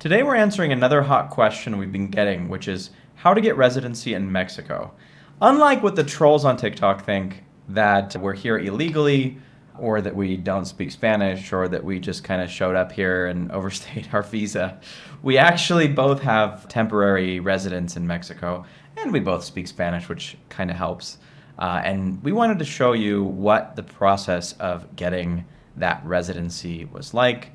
Today we're answering another hot question we've been getting, which is how to get residency in Mexico. Unlike what the trolls on TikTok think, that we're here illegally, or that we don't speak Spanish, or that we just kind of showed up here and overstayed our visa, we actually both have temporary residence in Mexico, and we both speak Spanish, which kind of helps. And we wanted to show you what the process of getting that residency was like.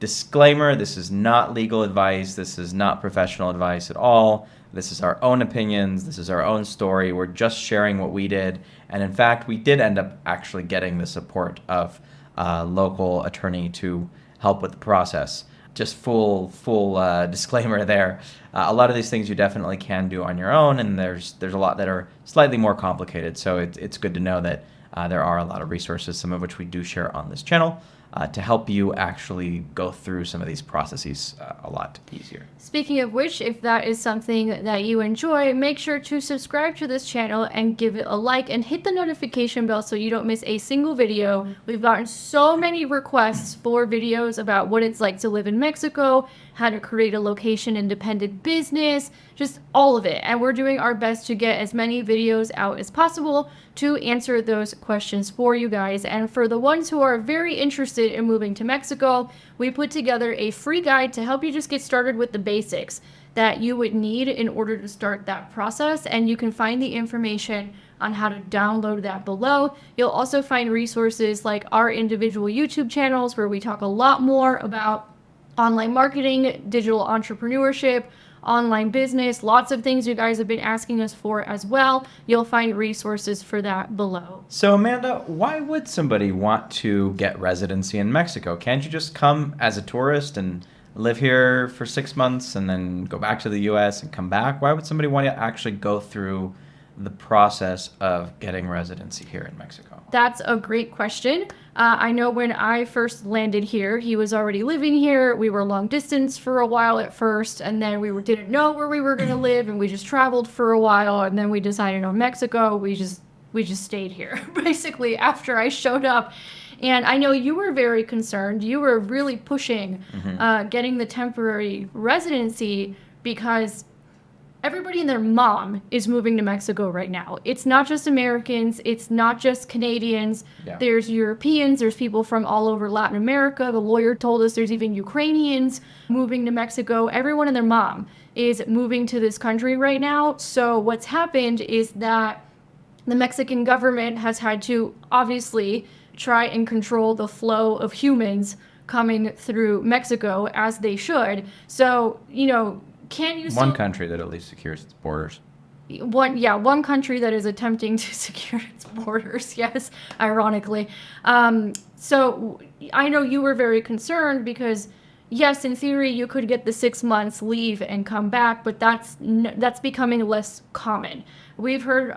Disclaimer, this is not legal advice. This is not professional advice at all. This is our own opinions. This is our own story. We're just sharing what we did. And in fact, we did end up actually getting the support of a local attorney to help with the process. Just full disclaimer there. A lot of these things you definitely can do on your own, and there's a lot that are slightly more complicated. So it's good to know that there are a lot of resources, some of which we do share on this channel, to help you actually go through some of these processes a lot easier. Speaking of which, if that is something that you enjoy, make sure to subscribe to this channel and give it a like and hit the notification bell so you don't miss a single video. We've gotten so many requests for videos about what it's like to live in Mexico, how to create a location-independent business, just all of it. And we're doing our best to get as many videos out as possible to answer those questions for you guys. And for the ones who are very interested in moving to Mexico, we put together a free guide to help you just get started with the basics that you would need in order to start that process. And you can find the information on how to download that below. You'll also find resources like our individual YouTube channels where we talk a lot more about online marketing, digital entrepreneurship, online business, lots of things you guys have been asking us for as well. You'll find resources for that below. So Amanda, why would somebody want to get residency in Mexico? Can't you just come as a tourist and live here for 6 months and then go back to the US and come back? Why would somebody want to actually go through the process of getting residency here in Mexico? That's a great question. I know when I first landed here, he was already living here. We were long distance for a while at first, and then didn't know where we were going to live, and we just traveled for a while, and then we decided on Mexico. We just stayed here, basically, after I showed up. And I know you were very concerned. You were really pushing getting the temporary residency because everybody and their mom is moving to Mexico right now. It's not just Americans. It's not just Canadians. Yeah. There's Europeans. There's people from all over Latin America. The lawyer told us there's even Ukrainians moving to Mexico. Everyone and their mom is moving to this country right now. So what's happened is that the Mexican government has had to obviously try and control the flow of humans coming through Mexico, as they should. So, can you one country that at least secures its borders. One country that is attempting to secure its borders, yes, ironically. So I know you were very concerned because, yes, in theory, you could get the 6 months, leave, and come back, but that's becoming less common. We've heard,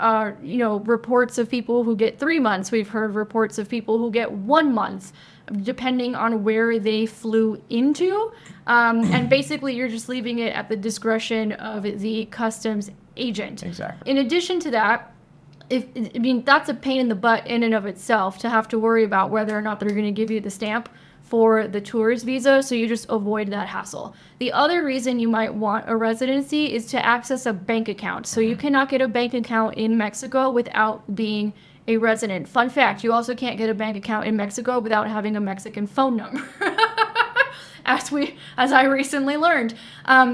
reports of people who get 3 months. We've heard reports of people who get 1 month, depending on where they flew into. And basically, you're just leaving it at the discretion of the customs agent. Exactly. In addition to that, that's a pain in the butt in and of itself to have to worry about whether or not they're going to give you the stamp for the tourist visa, so you just avoid that hassle. The other reason you might want a residency is to access a bank account. So you cannot get a bank account in Mexico without being a resident. Fun fact, you also can't get a bank account in Mexico without having a Mexican phone number. As I recently learned.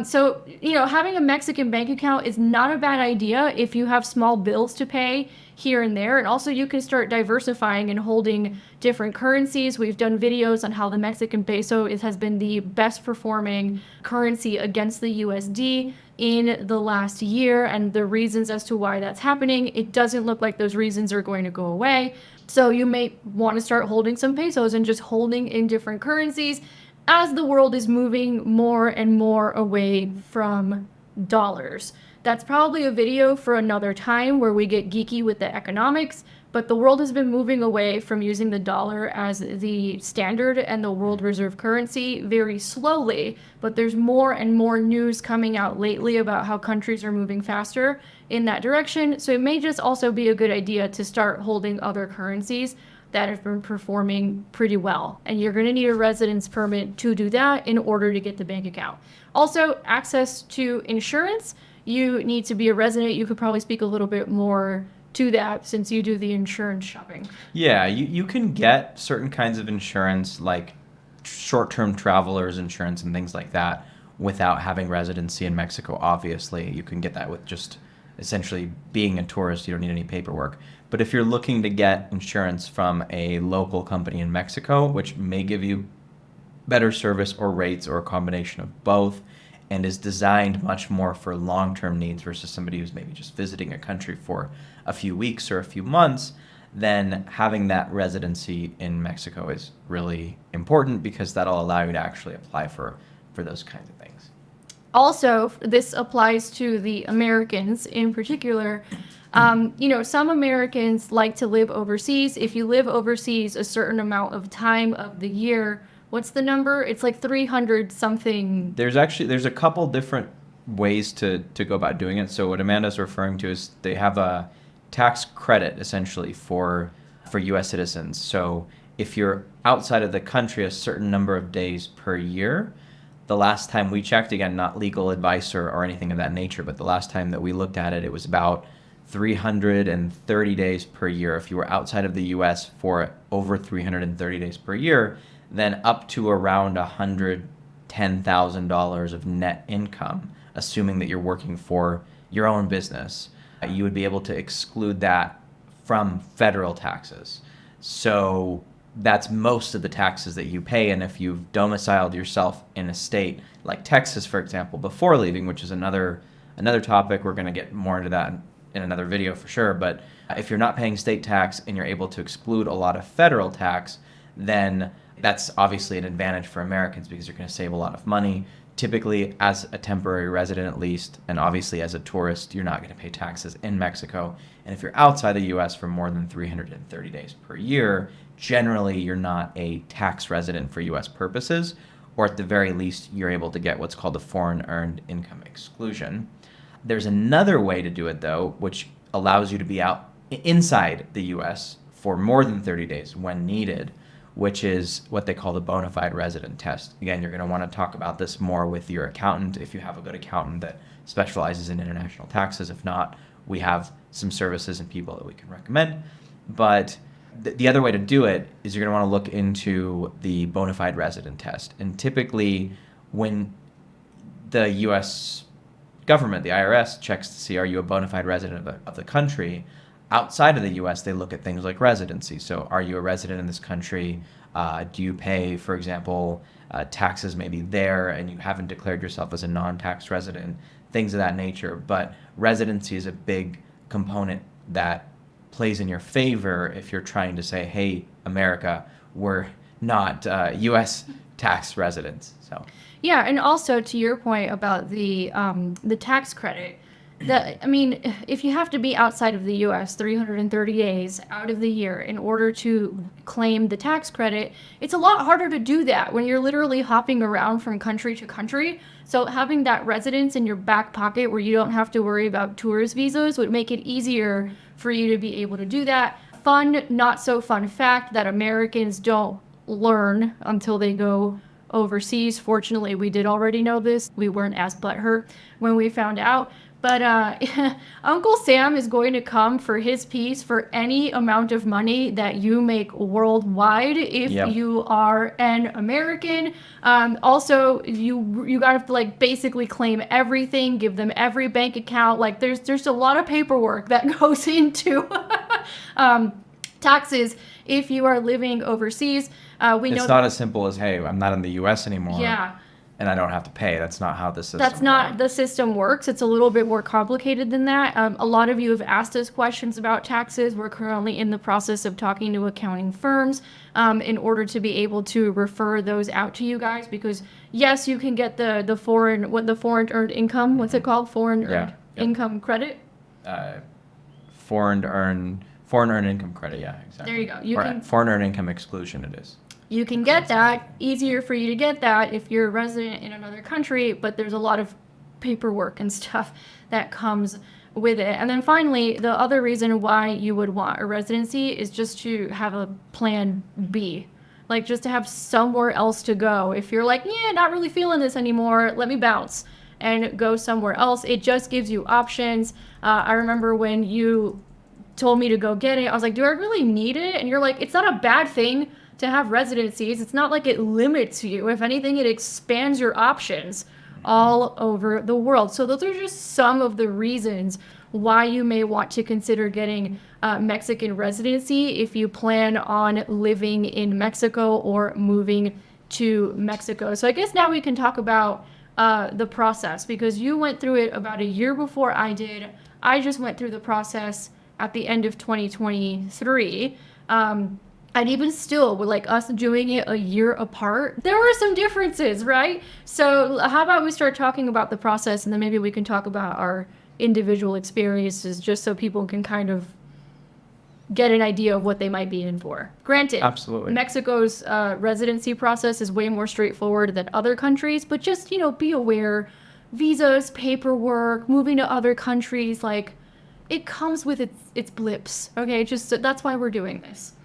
So, having a Mexican bank account is not a bad idea if you have small bills to pay here and there. And also you can start diversifying and holding different currencies. We've done videos on how the Mexican peso has been the best performing currency against the USD in the last year and the reasons as to why that's happening. It doesn't look like those reasons are going to go away. So you may want to start holding some pesos and just holding in different currencies as the world is moving more and more away from dollars. That's probably a video for another time where we get geeky with the economics, but the world has been moving away from using the dollar as the standard and the world reserve currency very slowly, but there's more and more news coming out lately about how countries are moving faster in that direction, so it may just also be a good idea to start holding other currencies that have been performing pretty well. And you're going to need a residence permit to do that in order to get the bank account. Also, access to insurance. You need to be a resident. You could probably speak a little bit more to that since you do the insurance shopping. Yeah, you can get certain kinds of insurance like short-term travelers insurance and things like that without having residency in Mexico. Obviously, you can get that with just essentially being a tourist. You don't need any paperwork. But if you're looking to get insurance from a local company in Mexico, which may give you better service or rates or a combination of both, and is designed much more for long-term needs versus somebody who's maybe just visiting a country for a few weeks or a few months, then having that residency in Mexico is really important because that'll allow you to actually apply for those kinds of things. Also, this applies to the Americans in particular. Some Americans like to live overseas. If you live overseas a certain amount of time of the year, what's the number? It's like 300 something. There's a couple different ways to go about doing it. So what Amanda's referring to is they have a tax credit essentially for U.S. citizens. So if you're outside of the country a certain number of days per year, the last time we checked, again, not legal advice or anything of that nature, but the last time that we looked at it, it was about 330 days per year. If you were outside of the U.S. for over 330 days per year, then up to around $110,000 of net income, assuming that you're working for your own business, you would be able to exclude that from federal taxes. So that's most of the taxes that you pay. And if you've domiciled yourself in a state like Texas, for example, before leaving, which is another topic, we're going to get more into that in another video for sure. But if you're not paying state tax and you're able to exclude a lot of federal tax, then that's obviously an advantage for Americans because you're going to save a lot of money. Typically, as a temporary resident at least, and obviously as a tourist, you're not going to pay taxes in Mexico. And if you're outside the U.S. for more than 330 days per year, generally you're not a tax resident for U.S. purposes, or at the very least, you're able to get what's called a foreign earned income exclusion. There's another way to do it, though, which allows you to be out inside the U.S. for more than 30 days when needed, which is what they call the bona fide resident test. Again, you're going to want to talk about this more with your accountant if you have a good accountant that specializes in international taxes. If not, we have some services and people that we can recommend. But the other way to do it is you're going to want to look into the bona fide resident test. And typically, when the U.S. government, the IRS, checks to see are you a bona fide resident of the country, outside of the U.S., they look at things like residency. So are you a resident in this country? Do you pay, for example, taxes maybe there and you haven't declared yourself as a non-tax resident, things of that nature. But residency is a big component that plays in your favor if you're trying to say, hey, America, we're not U.S. tax residents. So Yeah, and also to your point about the tax credit, if you have to be outside of the U.S. 330 days out of the year in order to claim the tax credit, it's a lot harder to do that when you're literally hopping around from country to country. So having that residence in your back pocket where you don't have to worry about tourist visas would make it easier for you to be able to do that. Fun, not so fun fact that Americans don't learn until they go overseas. Fortunately, we did already know this. We weren't as butthurt when we found out. But Uncle Sam is going to come for his piece for any amount of money that you make worldwide if you are an American. Also, you got to basically claim everything, give them every bank account. There's a lot of paperwork that goes into taxes if you are living overseas. It's not as simple as, hey, I'm not in the U.S. anymore. Yeah. And I don't have to pay. That's not how the system That's not the system works. It's a little bit more complicated than that. A lot of you have asked us questions about taxes. We're currently in the process of talking to accounting firms in order to be able to refer those out to you guys. Because yes, you can get the foreign earned income. What's it called? Foreign earned income credit. Foreign earned income credit. Yeah, exactly. There you go. Foreign earned income exclusion. It is. You can get that, easier for you to get that if you're a resident in another country, but there's a lot of paperwork and stuff that comes with it. And then finally, the other reason why you would want a residency is just to have a plan B. Like just to have somewhere else to go. If you're like, yeah, not really feeling this anymore, let me bounce and go somewhere else. It just gives you options. I remember when you told me to go get it, I was like, do I really need it? And you're like, it's not a bad thing to have residencies. It's not like it limits you. If anything, it expands your options all over the world. So those are just some of the reasons why you may want to consider getting Mexican residency if you plan on living in Mexico or moving to Mexico. So I guess now we can talk about the process, because you went through it about a year before I did. I just went through the process at the end of 2023. And even still, with like us doing it a year apart, there were some differences, right? So how about we start talking about the process, and then maybe we can talk about our individual experiences, just so people can kind of get an idea of what they might be in for. Granted, Absolutely. Mexico's residency process is way more straightforward than other countries, but just, be aware, visas, paperwork, moving to other countries, like, it comes with its blips, okay? Just that's why we're doing this.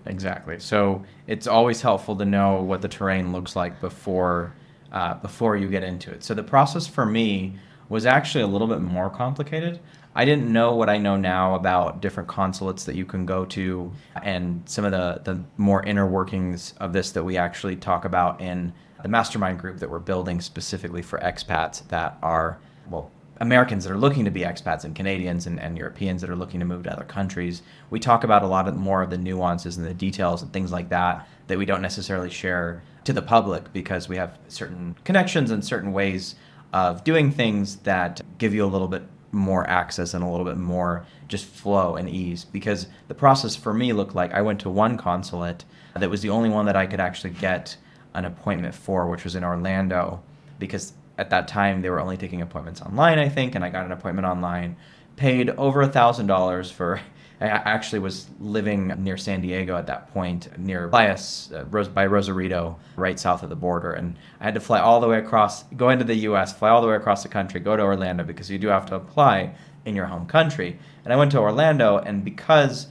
Exactly. So it's always helpful to know what the terrain looks like before you get into it. So the process for me was actually a little bit more complicated. I didn't know what I know now about different consulates that you can go to, and some of the more inner workings of this that we actually talk about in the mastermind group that we're building specifically for expats that are, well, Americans that are looking to be expats, and Canadians and Europeans that are looking to move to other countries. We talk about a lot more of the nuances and the details and things like that we don't necessarily share to the public, because we have certain connections and certain ways of doing things that give you a little bit more access and a little bit more just flow and ease. Because the process for me looked like I went to one consulate that was the only one that I could actually get an appointment for, which was in Orlando, because at that time they were only taking appointments online, I think, and I got an appointment online, paid over $1,000 for. I actually was living near San Diego at that point, near by Rosarito, right south of the border, and I had to fly all the way across, go into the U.S., fly all the way across the country, go to Orlando, because you do have to apply in your home country. And I went to Orlando, and because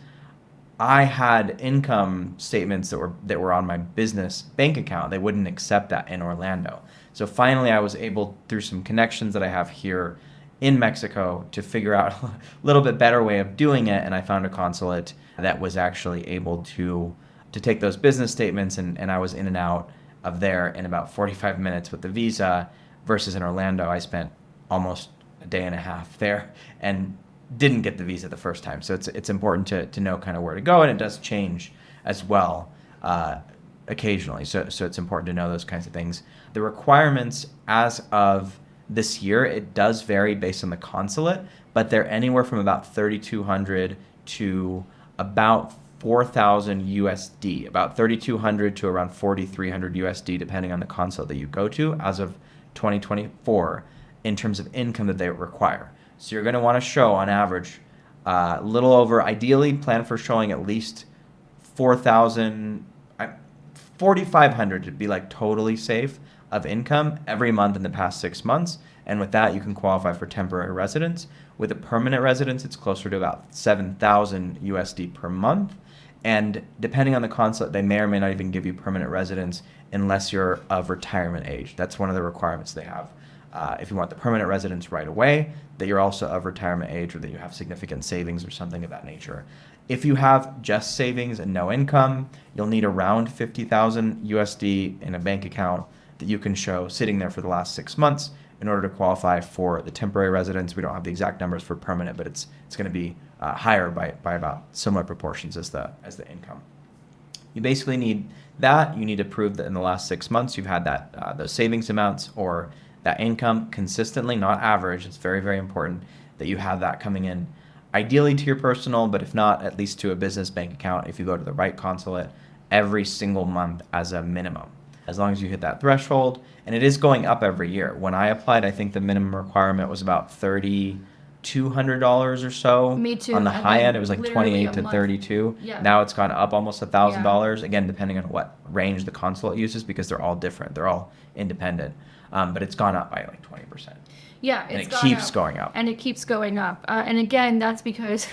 I had income statements that were on my business bank account, they wouldn't accept that in Orlando. So finally, I was able, through some connections that I have here in Mexico, to figure out a little bit better way of doing it. And I found a consulate that was actually able to take those business statements, and I was in and out of there in about 45 minutes with the visa, versus in Orlando, I spent almost a day and a half there and didn't get the visa the first time. So it's important to know kind of where to go, and it does change as well occasionally. So it's important to know those kinds of things. The requirements as of this year, it does vary based on the consulate, but they're anywhere from about 3,200 to about 4,000 USD, about 3,200 to around 4,300 USD, depending on the consulate that you go to as of 2024, in terms of income that they require. So you're going to want to show, on average, a little over, ideally plan for showing at least 4,500 to be like totally safe of income every month in the past 6 months. And with that, you can qualify for temporary residence. With a permanent residence, it's closer to about 7,000 USD per month. And depending on the consulate, they may or may not even give you permanent residence unless you're of retirement age. That's one of the requirements they have. If you want the permanent residence right away, that you're also of retirement age, or that you have significant savings or something of that nature. If you have just savings and no income, you'll need around 50,000 USD in a bank account that you can show sitting there for the last 6 months in order to qualify for the temporary residence. We don't have the exact numbers for permanent, but it's going to be higher by about similar proportions as the income. You basically need that. You need to prove that in the last 6 months you've had that those savings amounts or that income consistently, not average. It's very, very important that you have that coming in, ideally to your personal, but if not, at least to a business bank account if you go to the right consulate, every single month as a minimum, as long as you hit that threshold. And it is going up every year. When I applied, I think the minimum requirement was about $3,200 or so. Me too. On the high end, it was like Literally 28 a to month. 32. Yeah. Now it's gone up almost $1,000, again, depending on what range the consulate uses, because they're all different. They're all independent. But it's gone up by like 20%. Yeah, And it's it gone keeps up. going up. And it keeps going up. And again, that's because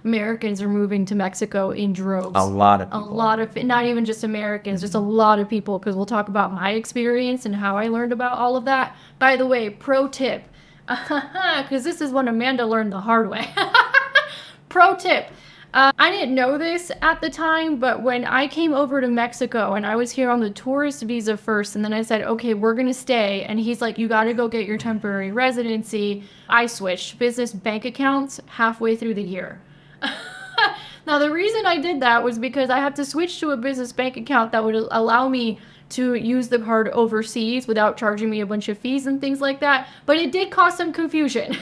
Americans are moving to Mexico in droves. A lot of A people. lot of, not even just Americans, just a lot of people, because we'll talk about my experience and how I learned about all of that. By the way, pro tip, because this is when Amanda learned the hard way. Pro tip. I didn't know this at the time, but when I came over to Mexico and I was here on the tourist visa first, and then I said, okay, we're going to stay. And he's like, you got to go get your temporary residency. I switched business bank accounts halfway through the year. Now, the reason I did that was because I had to switch to a business bank account that would allow me to use the card overseas without charging me a bunch of fees and things like that. But it did cause some confusion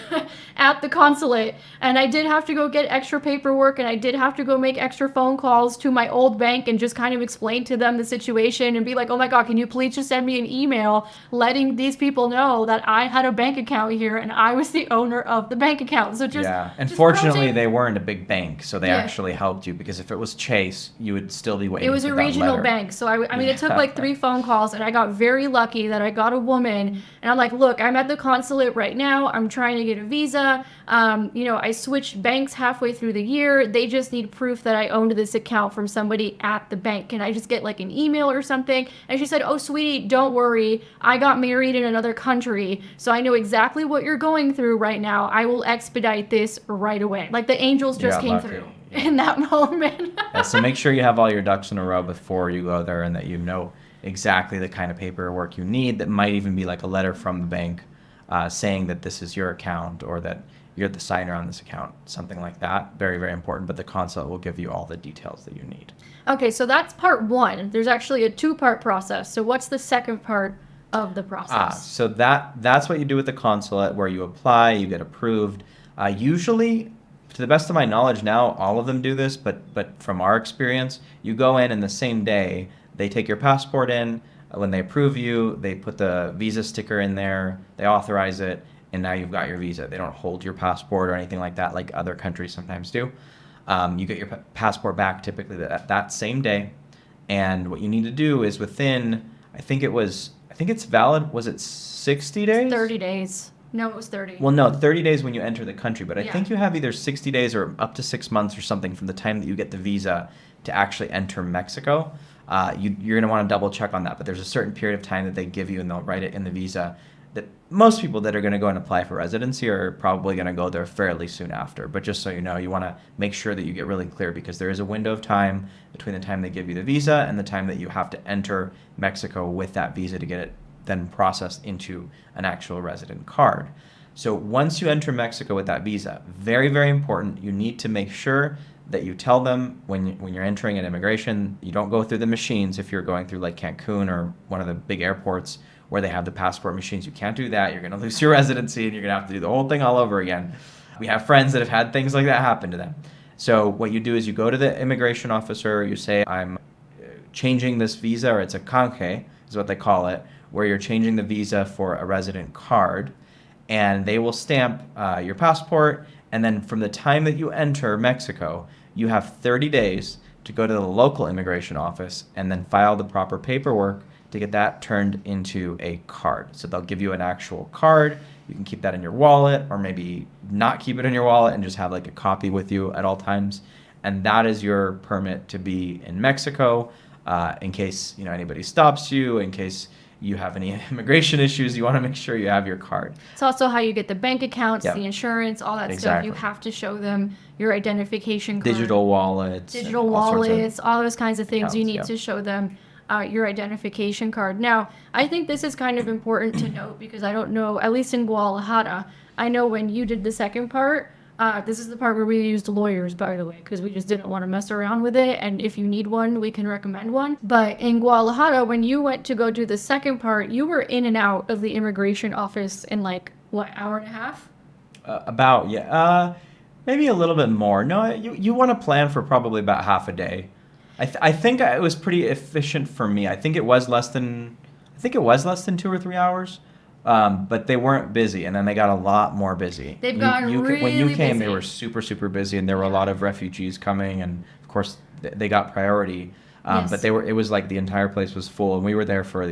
at the consulate. And I did have to go get extra paperwork, and I did have to go make extra phone calls to my old bank and just kind of explain to them the situation and be like, oh my God, can you please just send me an email letting these people know that I had a bank account here and I was the owner of the bank account. So just, Yeah, and just fortunately pro tip. they weren't a big bank, so they Yeah. actually helped you, because if it was Chase, you would still be waiting It was for a that regional letter. bank. So I mean, it took Yeah. like 3 phone calls, and I got very lucky that I got a woman. And I'm like, look, I'm at the consulate right now. I'm trying to get a visa. I switched banks halfway through the year. They just need proof that I owned this account from somebody at the bank. Can I just get like an email or something? And she said, oh, sweetie, don't worry. I got married in another country, so I know exactly what you're going through right now. I will expedite this right away. Like the angels You just got came lucky. through Yeah. in that moment. Yeah, so make sure you have all your ducks in a row before you go there, and that you know exactly the kind of paperwork you need. That might even be like a letter from the bank saying that this is your account, or that you're the signer on this account, something like that. Very, very important. But the consulate will give you all the details that you need. Okay, so that's part one. There's actually a 2-part process. So what's the second part of the process? So that's what you do with the consulate, where you apply, you get approved. Usually, to the best of my knowledge now, all of them do this, but from our experience, you go in and the same day they take your passport in. When they approve you, they put the visa sticker in there, they authorize it, and now you've got your visa. They don't hold your passport or anything like that, like other countries sometimes do. You get your passport back typically that same day, and what you need to do is within, I think it's valid. Was it 60 days? 30 days. No, it was 30. Well, no, 30 days when you enter the country, but I Yeah. think you have either 60 days or up to 6 months or something from the time that you get the visa to actually enter Mexico. You're going to want to double check on that, but there's a certain period of time that they give you, and they'll write it in the visa, that most people that are going to go and apply for residency are probably going to go there fairly soon after. But just so you know, you want to make sure that you get really clear, because there is a window of time between the time they give you the visa and the time that you have to enter Mexico with that visa to get it then processed into an actual resident card. So once you enter Mexico with that visa, very, very important, you need to make sure that you tell them when you're entering at immigration, you don't go through the machines if you're going through like Cancun or one of the big airports where they have the passport machines. You can't do that. You're going to lose your residency, and you're going to have to do the whole thing all over again. We have friends that have had things like that happen to them. So what you do is you go to the immigration officer, you say, I'm changing this visa, or it's a canje, is what they call it, where you're changing the visa for a resident card, and they will stamp your passport. And then from the time that you enter Mexico, you have 30 days to go to the local immigration office and then file the proper paperwork to get that turned into a card. So they'll give you an actual card. You can keep that in your wallet, or maybe not keep it in your wallet and just have like a copy with you at all times. And that is your permit to be in Mexico, in case anybody stops you, in case you have any immigration issues. You want to make sure you have your card. It's also how you get the bank accounts, Yep. the insurance, all that stuff. Exactly. You have to show them your identification card. Digital wallets. Digital all sorts of wallets, all those kinds of things. You accounts, need yeah. to show them your identification card. Now, I think this is kind of important to note, because I don't know, at least in Guadalajara, I know when you did the second part, this is the part where we used lawyers, by the way, because we just didn't want to mess around with it. And if you need one, we can recommend one. But in Guadalajara, when you went to go do the second part, you were in and out of the immigration office in like, what, hour and a half? Maybe a little bit more. No, you want to plan for probably about half a day. I think it was pretty efficient for me. I think it was less than 2 or 3 hours. But they weren't busy, and then they got a lot more busy. They've gotten When you really came, they busy. were super, super busy, and there were a lot of refugees coming, and of course they got priority. Yes. But it was like the entire place was full, and we were there for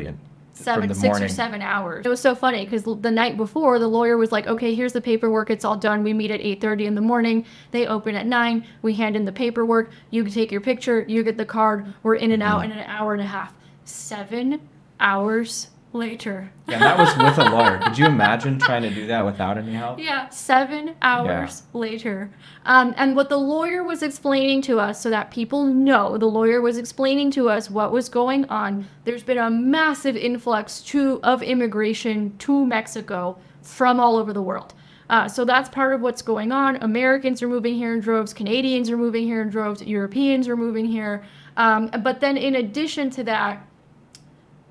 from the 6 morning. or 7 hours. It was so funny because the night before, the lawyer was like, okay, here's the paperwork. It's all done. We meet at 8:30 in the morning. They open at 9. We hand in the paperwork. You can take your picture. You get the card. We're in and out in an hour and a half. 7 hours later. Yeah, and that was with a lawyer. Could you imagine trying to do that without any help? Yeah, 7 hours later. And what the lawyer was explaining to us, so that people know, the lawyer was explaining to us what was going on. There's been a massive influx of immigration to Mexico from all over the world. So that's part of what's going on. Americans are moving here in droves. Canadians are moving here in droves. Europeans are moving here. But then in addition to that,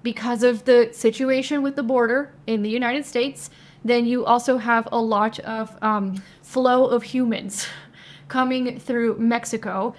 because of the situation with the border in the United States, then you also have a lot of flow of humans coming through Mexico.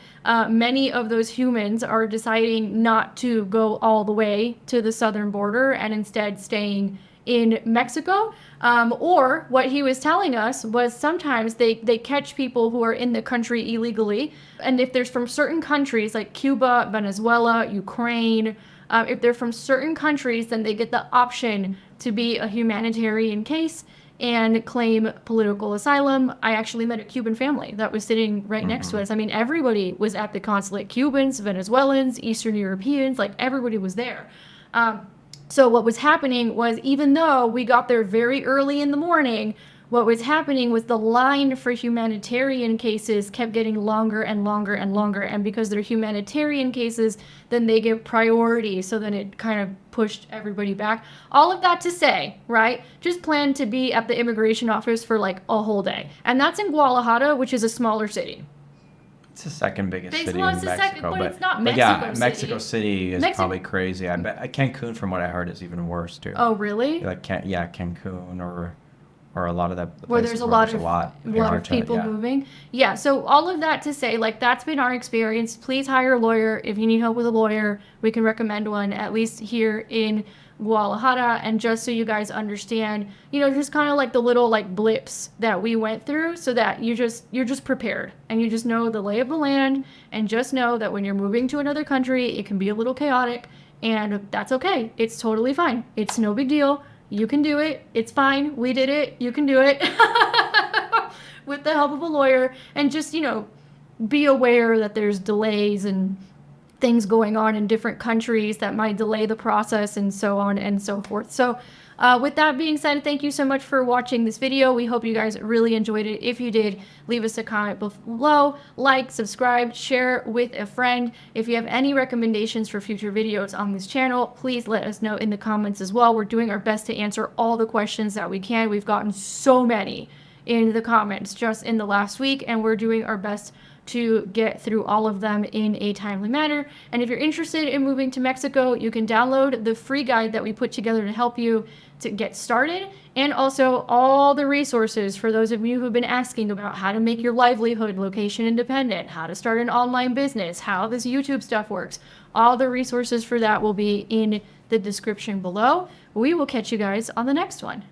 Many of those humans are deciding not to go all the way to the southern border and instead staying in Mexico. Or what he was telling us was sometimes they catch people who are in the country illegally. And if there's from certain countries like Cuba, Venezuela, Ukraine, if they're from certain countries, then they get the option to be a humanitarian case and claim political asylum. I actually met a Cuban family that was sitting right next to us. I mean, everybody was at the consulate. Cubans, Venezuelans, Eastern Europeans, like everybody was there. So what was happening was, even though we got there very early in the morning, what was happening was the line for humanitarian cases kept getting longer and longer and longer. And because they're humanitarian cases, then they get priority. So then it kind of pushed everybody back. All of that to say, right? Just plan to be at the immigration office for like a whole day. And that's in Guadalajara, which is a smaller city. It's the second biggest city in Well, it's the Mexico, second, but it's not but Mexico yeah, City. Mexico City is Mexico- probably crazy. I bet Cancun, from what I heard, is even worse too. Oh, really? Like Cancun or a lot of that. Where places there's a lot in our of people yeah. moving. Yeah, so all of that to say, like, that's been our experience. Please hire a lawyer. If you need help with a lawyer, we can recommend one, at least here in Guadalajara. And just so you guys understand, just kind of like the little like blips that we went through, so that you're just prepared and you just know the lay of the land, and just know that when you're moving to another country, it can be a little chaotic, and that's okay. It's totally fine. It's no big deal. You can do it. It's fine. We did it. You can do it with the help of a lawyer. And just, be aware that there's delays and things going on in different countries that might delay the process, and so on and so forth. So with that being said, thank you so much for watching this video. We hope you guys really enjoyed it. If you did, leave us a comment below, like, subscribe, share with a friend. If you have any recommendations for future videos on this channel, please let us know in the comments as well. We're doing our best to answer all the questions that we can. We've gotten so many in the comments just in the last week, and we're doing our best to get through all of them in a timely manner. And if you're interested in moving to Mexico, you can download the free guide that we put together to help you to get started, and also all the resources for those of you who've been asking about how to make your livelihood location independent, how to start an online business, how this YouTube stuff works. All the resources for that will be in the description below. We will catch you guys on the next one.